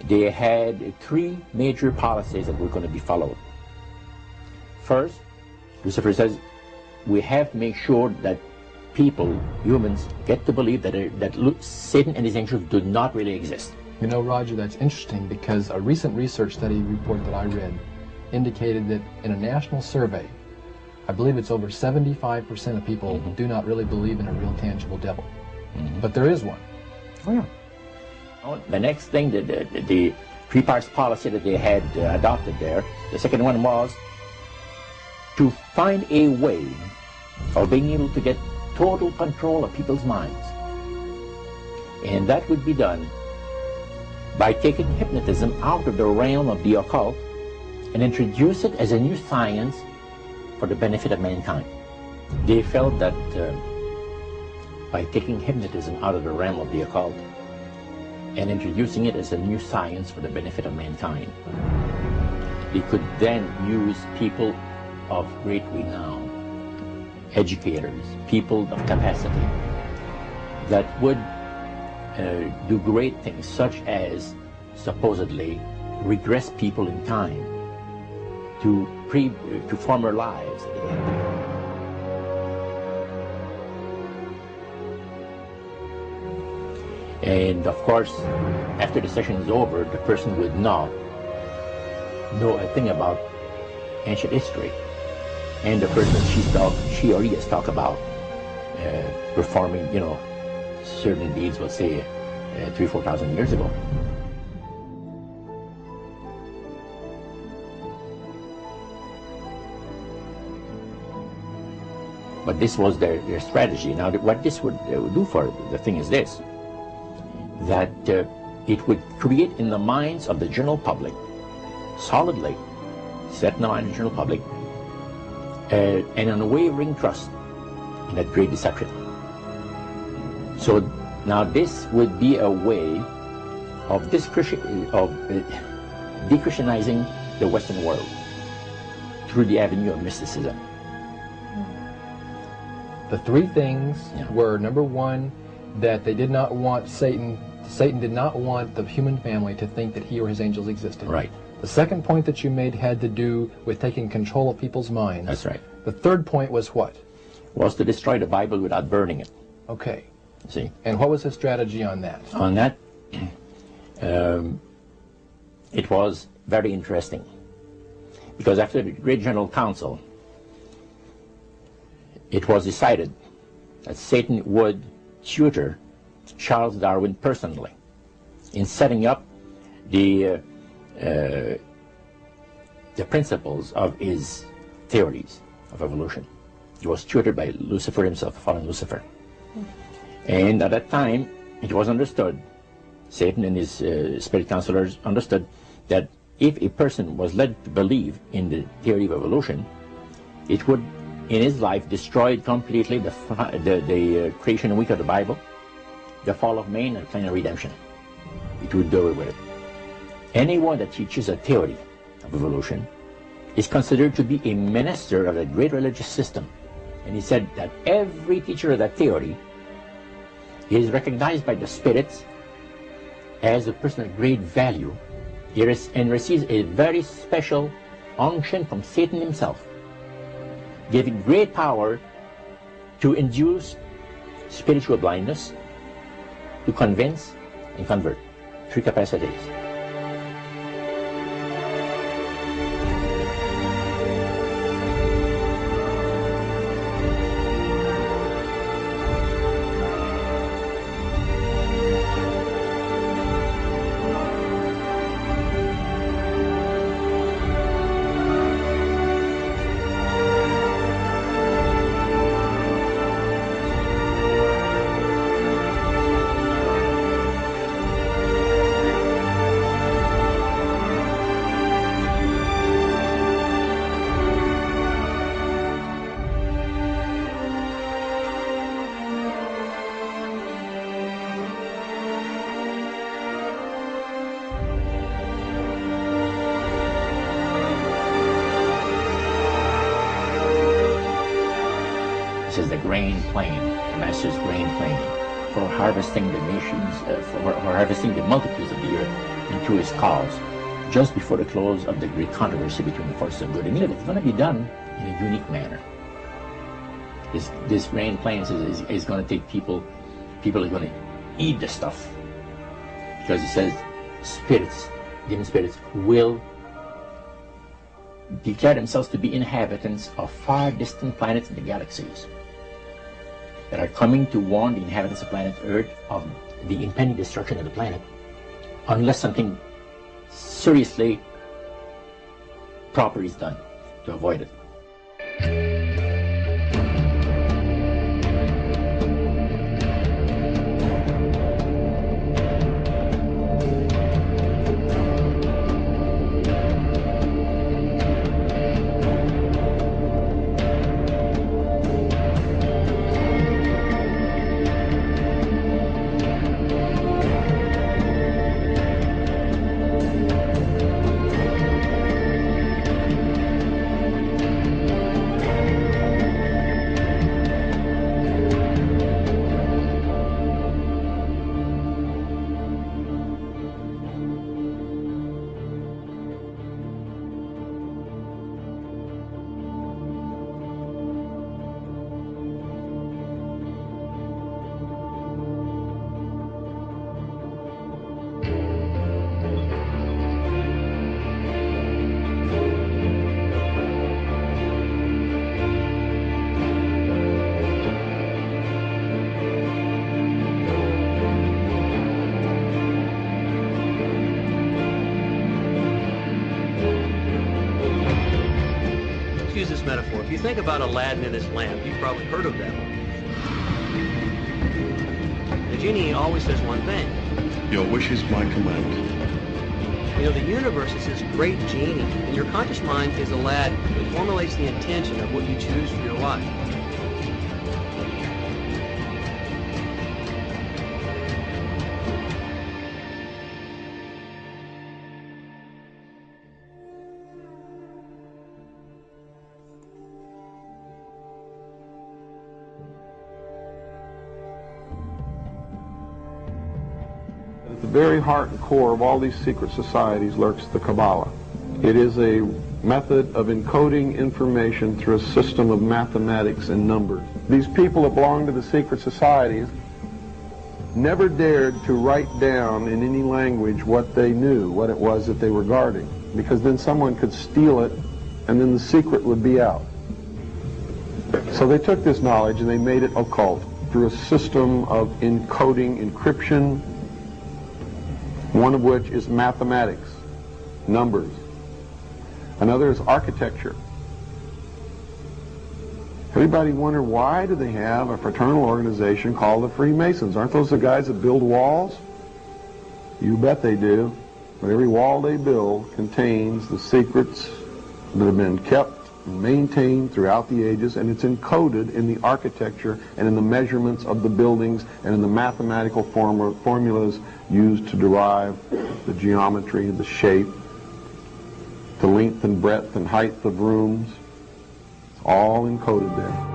they had three major policies that were going to be followed. First, Lucifer says, we have to make sure that people, humans, get to believe that Satan and his angels do not really exist. You know, Roger, that's interesting because a recent research study report that I read indicated that in a national survey, I believe it's over 75% of people do not really believe in a real tangible devil. But there is one. Oh, yeah. The next thing, the three-parts policy that they had adopted there, the second one was to find a way of being able to get total control of people's minds. And that would be done by taking hypnotism out of the realm of the occult and introduce it as a new science for the benefit of mankind. They felt that by taking hypnotism out of the realm of the occult and introducing it as a new science for the benefit of mankind, they could then use people of great renown, educators, people of capacity, that would do great things, such as supposedly regress people in time to former lives. And of course, after the session is over, the person would not know a thing about ancient history. And the person she or he has talked about performing, certain deeds, let's say 3,000 or 4,000 years ago. But this was their strategy. Now, what this would do for the thing is this, that it would create in the minds of the general public, solidly set in the mind of the general public, an unwavering trust in that great deception. So now this would be a way of de-Christianizing the Western world through the avenue of mysticism. The three things were, number one, that they did not want Satan did not want the human family to think that he or his angels existed. Right. The second point that you made had to do with taking control of people's minds. That's right. The third point was what? Was to destroy the Bible without burning it. Okay. See? And what was his strategy on that? On that, it was very interesting. Because after the Great General Council, it was decided that Satan would tutor Charles Darwin personally in setting up the principles of his theories of evolution. He was tutored by Lucifer himself, fallen Lucifer. And at that time, it was understood, Satan and his spirit counselors understood, that if a person was led to believe in the theory of evolution, it would, in his life, destroy completely the creation week of the Bible, the fall of man, and the plan of redemption. It would do away with it. Anyone that teaches a theory of evolution is considered to be a minister of a great religious system. And he said that every teacher of that theory is recognized by the spirits as a person of great value and receives a very special unction from Satan himself, giving great power to induce spiritual blindness, to convince and convert. Three capacities. This is the grain plain, the Master's grain plain, for harvesting the nations, for harvesting the multitudes of the earth. into his cause just before the close of the great controversy between the forces of good and evil. It's going to be done in a unique manner. This grand plan is going to take people are going to eat the stuff, because it says spirits, demon spirits, will declare themselves to be inhabitants of far distant planets in the galaxies that are coming to warn the inhabitants of planet Earth of the impending destruction of the planet unless something seriously proper is done to avoid it. Use this metaphor. If you think about Aladdin and his lamp, you've probably heard of that one. The genie always says one thing. Your wish is my command. You know, the universe is this great genie, and your conscious mind is Aladdin. It formulates the intention of what you choose for your life. At the very heart and core of all these secret societies lurks the Kabbalah. It is a method of encoding information through a system of mathematics and numbers. These people that belong to the secret societies never dared to write down in any language what they knew, what it was that they were guarding, because then someone could steal it and then the secret would be out. So they took this knowledge and they made it occult through a system of encoding, encryption, one of which is mathematics, numbers. Another is architecture. Everybody wonder, why do they have a fraternal organization called the Freemasons? Aren't those the guys that build walls? You bet they do. But every wall they build contains the secrets that have been kept and maintained throughout the ages, and it's encoded in the architecture and in the measurements of the buildings and in the mathematical formulas used to derive the geometry, the shape, the length and breadth and height of rooms. It's all encoded there.